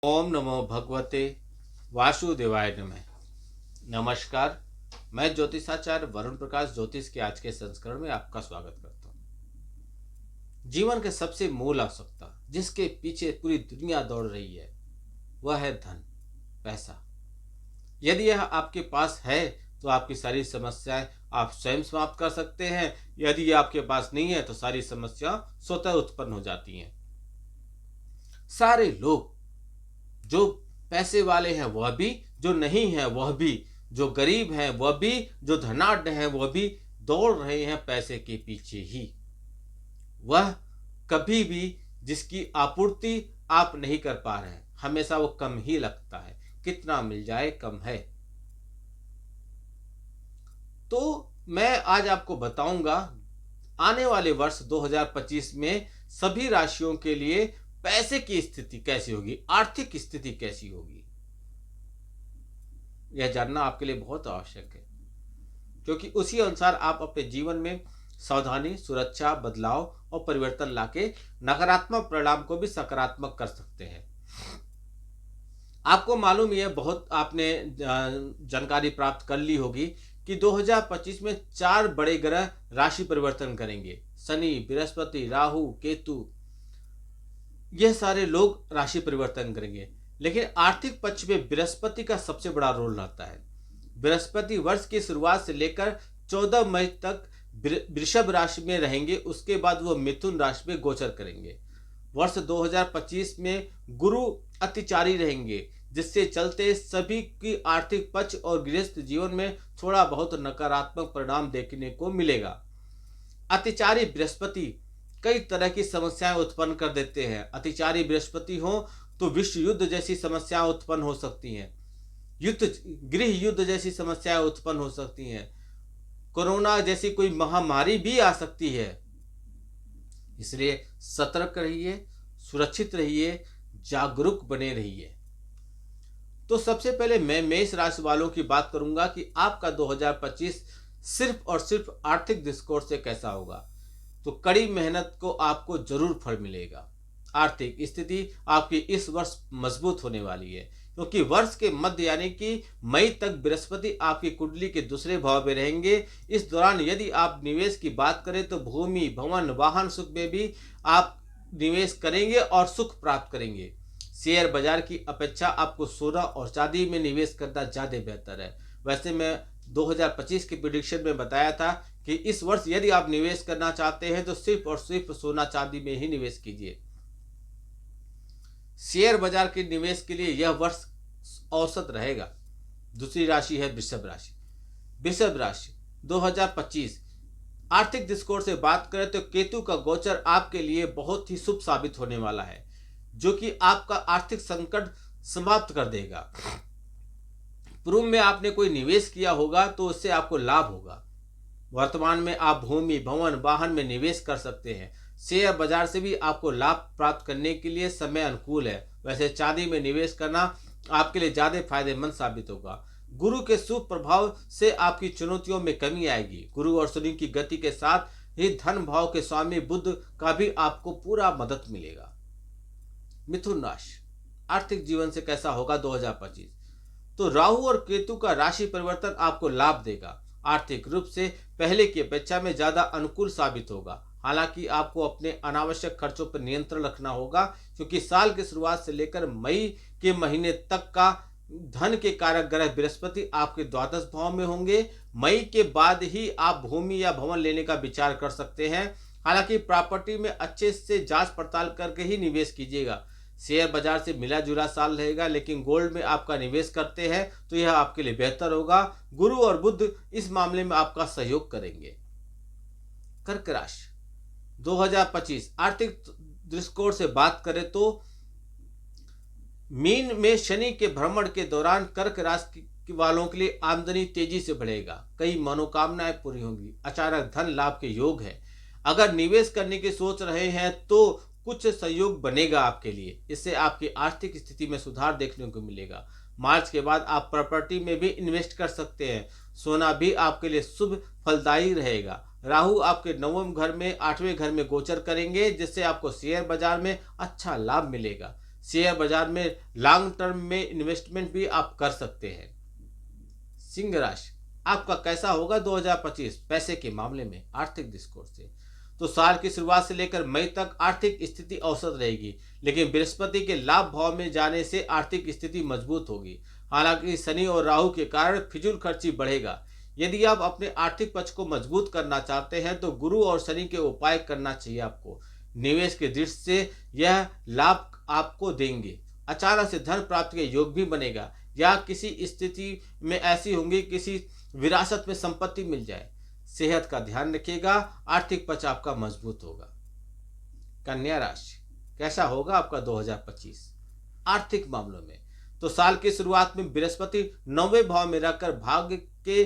ओम नमो भगवते वासुदेवाय नमः। नमस्कार। मैं ज्योतिषाचार्य वरुण प्रकाश ज्योतिष के आज के संस्करण में आपका स्वागत करता हूँ। जीवन के सबसे मूल आवश्यकता जिसके पीछे पूरी दुनिया दौड़ रही है वह है धन, पैसा। यदि यह आपके पास है तो आपकी सारी समस्याएं आप स्वयं समाप्त कर सकते हैं। यदि यह आपके पास नहीं है तो सारी समस्या स्वतः उत्पन्न हो जाती हैं। सारे लोग जो पैसे वाले हैं वह भी, जो नहीं है वह भी, जो गरीब हैं वह भी, जो धनाढ्य हैं वह भी दौड़ रहे हैं पैसे के पीछे ही। वह कभी भी जिसकी आपूर्ति आप नहीं कर पा रहे हैं, हमेशा वो कम ही लगता है। कितना मिल जाए कम है। तो मैं आज आपको बताऊंगा आने वाले वर्ष 2025 में सभी राशियों के लिए पैसे की स्थिति कैसी होगी, आर्थिक स्थिति कैसी होगी। यह जानना आपके लिए बहुत आवश्यक है, क्योंकि उसी अनुसार आप अपने जीवन में सावधानी, सुरक्षा, बदलाव और परिवर्तन लाके नकारात्मक परिणाम को भी सकारात्मक कर सकते हैं। आपको मालूम है, बहुत आपने जानकारी प्राप्त कर ली होगी कि 2025 में 4 बड़े ग्रह राशि परिवर्तन करेंगे। शनि, बृहस्पति, राहु, केतु, यह सारे लोग राशि परिवर्तन करेंगे। लेकिन आर्थिक पक्ष में बृहस्पति का सबसे बड़ा रोल रहता है। बृहस्पति वर्ष की शुरुआत से लेकर 14 मई तक वृषभ राशि में रहेंगे। उसके बाद वो मिथुन राशि में गोचर करेंगे। वर्ष 2025 में गुरु अतिचारी रहेंगे, जिससे चलते सभी की आर्थिक पक्ष और गृहस्थ जीवन में थोड़ा बहुत नकारात्मक परिणाम देखने को मिलेगा। अतिचारी बृहस्पति कई तरह की समस्याएं उत्पन्न कर देते हैं। अतिचारी बृहस्पति हो तो विश्व युद्ध जैसी समस्याएं उत्पन्न हो सकती हैं। गृह युद्ध जैसी समस्याएं उत्पन्न हो सकती हैं। कोरोना जैसी कोई महामारी भी आ सकती है। इसलिए सतर्क रहिए, सुरक्षित रहिए, जागरूक बने रहिए। तो सबसे पहले मैं मेष राशि वालों की बात करूंगा कि आपका 2025 सिर्फ और सिर्फ आर्थिक दृष्टिकोण से कैसा होगा। तो कड़ी मेहनत को आपको जरूर फल मिलेगा। आर्थिक स्थिति आपकी इस वर्ष मजबूत होने वाली है, क्योंकि वर्ष के मध्य यानी कि मई तक बृहस्पति आपकी कुंडली के दूसरे भाव में रहेंगे। इस दौरान यदि आप निवेश की बात करें तो भूमि, भवन, वाहन सुख में भी आप निवेश करेंगे और सुख प्राप्त करेंगे। शेयर बाजार की अपेक्षा आपको सोना और चांदी में निवेश करना ज्यादा बेहतर है। वैसे मैं 2025 के प्रेडिक्शन में बताया था कि इस वर्ष यदि आप निवेश करना चाहते हैं तो सिर्फ और सिर्फ सोना चांदी में ही निवेश कीजिए। शेयर बाजार के निवेश के लिए यह वर्ष औसत रहेगा। दूसरी राशि है वृषभ राशि। वृषभ राशि 2025 आर्थिक दृष्टिकोण से बात करें तो केतु का गोचर आपके लिए बहुत ही शुभ साबित होने वाला है, जो कि आपका आर्थिक संकट समाप्त कर देगा। पूर्व में आपने कोई निवेश किया होगा तो उससे आपको लाभ होगा। वर्तमान में आप भूमि, भवन, वाहन में निवेश कर सकते हैं। शेयर बाजार से भी आपको लाभ प्राप्त करने के लिए समय अनुकूल है। वैसे चांदी में निवेश करना आपके लिए ज्यादा फायदेमंद साबित होगा। गुरु के शुभ प्रभाव से आपकी चुनौतियों में कमी आएगी। गुरु और शनि की गति के साथ ही धन भाव के स्वामी बुध का भी आपको पूरा मदद मिलेगा। मिथुन राशि आर्थिक जीवन से कैसा होगा 2025। तो राहु और केतु का राशि परिवर्तन आपको लाभ देगा। आर्थिक रूप से पहले की अपेक्षा में ज्यादा अनुकूल साबित होगा। हालांकि आपको अपने अनावश्यक खर्चों पर नियंत्रण रखना होगा, क्योंकि साल की शुरुआत से लेकर मई के महीने तक का धन के कारक ग्रह बृहस्पति आपके द्वादश भाव में होंगे। मई के बाद ही आप भूमि या भवन लेने का विचार कर सकते हैं। हालांकि प्रॉपर्टी में अच्छे से जांच पड़ताल करके ही निवेश कीजिएगा। शेयर बाजार से मिला जुला साल रहेगा, लेकिन गोल्ड में आपका निवेश करते हैं तो यह आपके लिए बेहतर होगा। गुरु और बुध इस मामले में आपका सहयोग करेंगे। कर्क राशि 2025 आर्थिक दृष्टिकोण से बात करें तो मीन में शनि के भ्रमण के दौरान कर्क राशि वालों के लिए आमदनी तेजी से बढ़ेगा। कई मनोकामनाएं पूरी होंगी। अचानक धन लाभ के योग है। अगर निवेश करने की सोच रहे हैं तो कुछ सहयोग बनेगा आपके लिए। इससे आपकी आर्थिक स्थिति में सुधार देखने को मिलेगा। मार्च के बाद आप प्रॉपर्टी में भी इन्वेस्ट कर सकते हैं। सोना भी आपके लिए शुभ फलदायी रहेगा। राहु आपके 9वें घर में 8वें घर में गोचर करेंगे, जिससे आपको शेयर बाजार में अच्छा लाभ मिलेगा। शेयर बाजार में लॉन्ग टर्म में इन्वेस्टमेंट भी आप कर सकते हैं। सिंह राशि, आपका कैसा होगा 2025 पैसे के मामले में आर्थिक दृष्टिकोण से? तो साल की शुरुआत से लेकर मई तक आर्थिक स्थिति औसत रहेगी, लेकिन बृहस्पति के लाभ भाव में जाने से आर्थिक स्थिति मजबूत होगी। हालांकि शनि और राहु के कारण फिजूल खर्ची बढ़ेगा। यदि आप अपने आर्थिक पक्ष को मजबूत करना चाहते हैं तो गुरु और शनि के उपाय करना चाहिए आपको। निवेश की दृष्टि से यह लाभ आपको देंगे। अचानक से धन प्राप्ति के योग भी बनेगा, या किसी स्थिति में ऐसी होंगी किसी विरासत में संपत्ति मिल जाए। सेहत का ध्यान रखिएगा, आर्थिक पक्ष आपका मजबूत होगा। कन्या राशि, कैसा होगा आपका 2025 आर्थिक मामलों में? तो साल की शुरुआत में बृहस्पति 9वें भाव में रहकर भाग्य के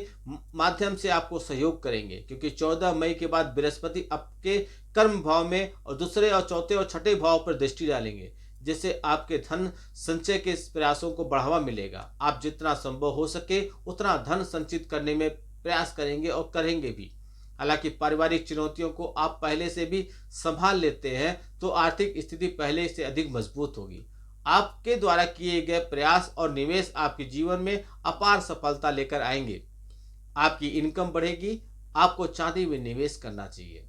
माध्यम से आपको सहयोग करेंगे, क्योंकि 14 मई के बाद बृहस्पति आपके कर्म भाव में और दूसरे और चौथे और छठे भाव पर दृष्टि डालेंगे, जिससे आपके धन संचय के प्रयासों को बढ़ावा मिलेगा। आप जितना संभव हो सके उतना धन संचित करने में प्रयास करेंगे और करेंगे भी। हालांकि पारिवारिक चुनौतियों को आप पहले से भी संभाल लेते हैं तो आर्थिक स्थिति पहले से अधिक मजबूत होगी। आपके द्वारा किए गए प्रयास और निवेश आपके जीवन में अपार सफलता लेकर आएंगे। आपकी इनकम बढ़ेगी। आपको चांदी में निवेश करना चाहिए।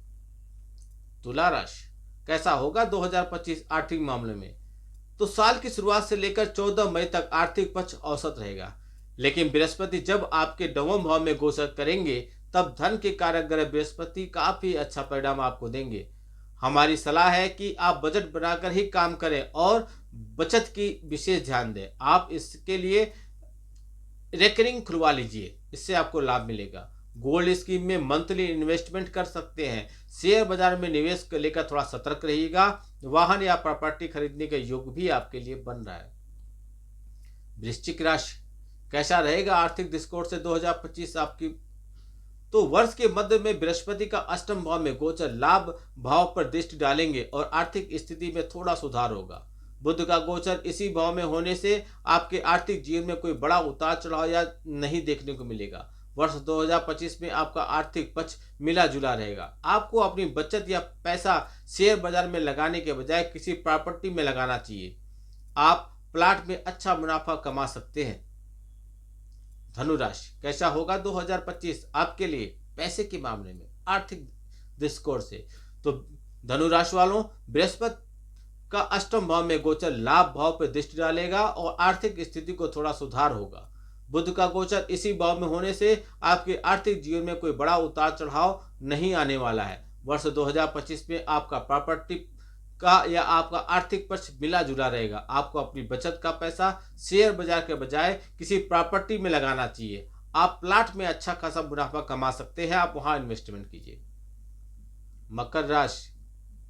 तुला राशि, कैसा होगा 2025 आर्थिक मामले में? तो साल की शुरुआत से लेकर 14 मई तक आर्थिक पक्ष औसत रहेगा, लेकिन बृहस्पति जब आपके 9वें भाव में गोचर करेंगे तब धन के कारक ग्रह बृहस्पति काफी अच्छा परिणाम आपको देंगे। हमारी सलाह है कि आप बजट बनाकर ही काम करें और बचत की विशेष ध्यान दें। आप इसके लिए रेकरिंग खुलवा लीजिए, इससे आपको लाभ मिलेगा। गोल्ड स्कीम में मंथली इन्वेस्टमेंट कर सकते हैं। शेयर बाजार में निवेश को लेकर थोड़ा सतर्क रहिएगा। वाहन या प्रॉपर्टी खरीदने का योग भी आपके लिए बन रहा है। वृश्चिक राशि, कैसा रहेगा आर्थिक दृष्टिकोण से 2025 आपकी? तो वर्ष के मध्य में बृहस्पति का अष्टम भाव में गोचर लाभ भाव पर दृष्टि डालेंगे और आर्थिक स्थिति में थोड़ा सुधार होगा। बुध का गोचर इसी भाव में होने से आपके आर्थिक जीवन में कोई बड़ा उतार चढ़ाव या नहीं देखने को मिलेगा। वर्ष 2025 में आपका आर्थिक पक्ष मिला जुला रहेगा। आपको अपनी बचत या पैसा शेयर बाजार में लगाने के बजाय किसी प्रॉपर्टी में लगाना चाहिए। आप प्लाट में अच्छा मुनाफा कमा सकते हैं। धनु राशि, कैसा होगा 2025 आपके लिए पैसे के मामले में आर्थिक दृष्टिकोण से? तो धनु राशि वालों, बृहस्पति का अष्टम भाव में गोचर लाभ भाव पर दृष्टि डालेगा और आर्थिक स्थिति को थोड़ा सुधार होगा। बुध का गोचर इसी भाव में होने से आपके आर्थिक जीवन में कोई बड़ा उतार चढ़ाव नहीं आने वाला है। वर्ष 2025 में आपका प्रॉपर्टी का या आपका आर्थिक पक्ष मिला जुला रहेगा। आपको अपनी बचत का पैसा शेयर बाजार के बजाय किसी प्रॉपर्टी में लगाना चाहिए। आप प्लाट में अच्छा खासा मुनाफा कमा सकते हैं, आप वहां इन्वेस्टमेंट कीजिए। मकर राशि,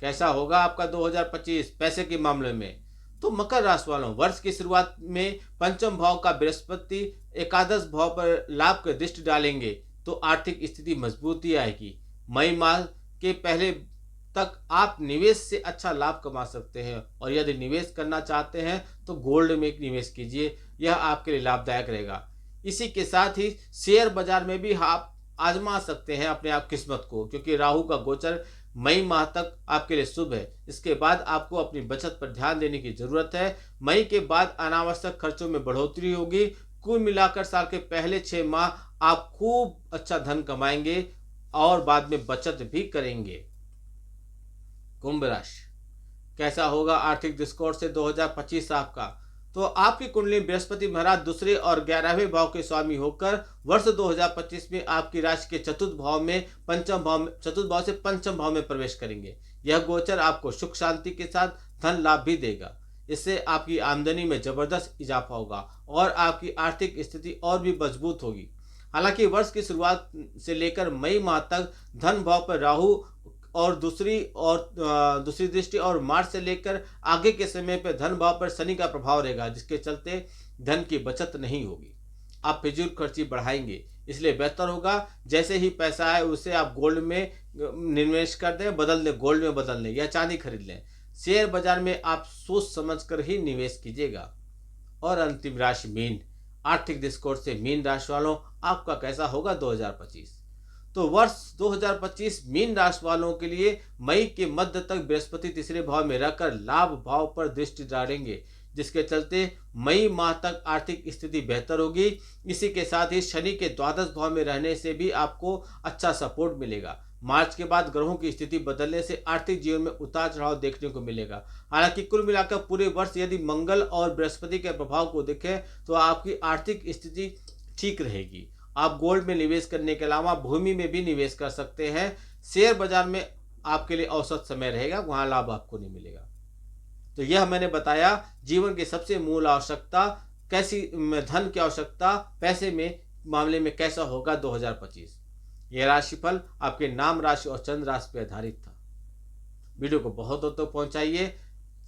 कैसा होगा आपका 2025 पैसे के मामले में? तो मकर राशि वालों, वर्ष की शुरुआत में पंचम भाव का बृहस्पति एकादश भाव पर लाभ की दृष्टि डालेंगे तो आर्थिक स्थिति मजबूती आएगी। मई माह के पहले तक आप निवेश से अच्छा लाभ कमा सकते हैं, और यदि निवेश करना चाहते हैं तो गोल्ड में निवेश कीजिए, यह आपके लिए लाभदायक रहेगा। इसी के साथ ही शेयर बाजार में भी आप आजमा सकते हैं अपने आप किस्मत को, क्योंकि राहु का गोचर मई माह तक आपके लिए शुभ है। इसके बाद आपको अपनी बचत पर ध्यान देने की जरूरत है। मई के बाद अनावश्यक खर्चों में बढ़ोतरी होगी। कुल मिलाकर साल के पहले 6 माह आप खूब अच्छा धन कमाएंगे और बाद में बचत भी करेंगे। कुंभ राशि, कैसा होगा आर्थिक दृष्टिकोण से 2025 आपका? तो आपकी कुंडली बृहस्पति महाराज दूसरे और 11वें भाव के स्वामी होकर वर्ष 2025 में आपकी राशि के चतुर्थ भाव से पंचम भाव में प्रवेश करेंगे। यह गोचर आपको सुख शांति के साथ धन लाभ भी देगा। इससे आपकी आमदनी में जबरदस्त इजाफा होगा और आपकी आर्थिक स्थिति और भी मजबूत होगी। हालांकि वर्ष की शुरुआत से लेकर मई माह तक धन भाव पर राहु और दूसरी दृष्टि और मार्च से लेकर आगे के समय पर धन भाव पर शनि का प्रभाव रहेगा, जिसके चलते धन की बचत नहीं होगी। आप फिजूल खर्ची बढ़ाएंगे, इसलिए बेहतर होगा जैसे ही पैसा आए उसे आप गोल्ड में निवेश कर दें, बदल दें, गोल्ड में बदल लें या चांदी खरीद लें। शेयर बाजार में आप सोच समझकर ही निवेश कीजिएगा। और अंतिम राशि मीन, आर्थिक दृष्टिकोण से मीन राशि वालों आपका कैसा होगा 2025? तो वर्ष 2025 मीन राशि वालों के लिए मई के मध्य तक बृहस्पति तीसरे भाव में रहकर लाभ भाव पर दृष्टि डालेंगे, जिसके चलते मई माह तक आर्थिक स्थिति बेहतर होगी। इसी के साथ ही शनि के द्वादश भाव में रहने से भी आपको अच्छा सपोर्ट मिलेगा। मार्च के बाद ग्रहों की स्थिति बदलने से आर्थिक जीवन में उतार चढ़ाव देखने को मिलेगा। हालांकि कुल मिलाकर पूरे वर्ष यदि मंगल और बृहस्पति के प्रभाव को देखें तो आपकी आर्थिक स्थिति ठीक रहेगी। आप गोल्ड में निवेश करने के अलावा भूमि में भी निवेश कर सकते हैं। शेयर बाजार में आपके लिए औसत समय रहेगा, वहां लाभ आपको नहीं मिलेगा। तो यह मैंने बताया जीवन की सबसे मूल आवश्यकता, कैसी धन की आवश्यकता पैसे में मामले में कैसा होगा 2025। यह राशिफल आपके नाम राशि और चंद्र राशि पर आधारित था। वीडियो को बहुत तक पहुंचाइए,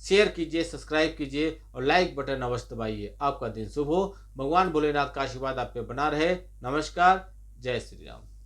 शेयर कीजिए, सब्सक्राइब कीजिए और लाइक बटन अवश्य दबाइए। आपका दिन शुभ हो। भगवान भोलेनाथ का आशीर्वाद आप पे बना रहे। नमस्कार। जय श्री राम।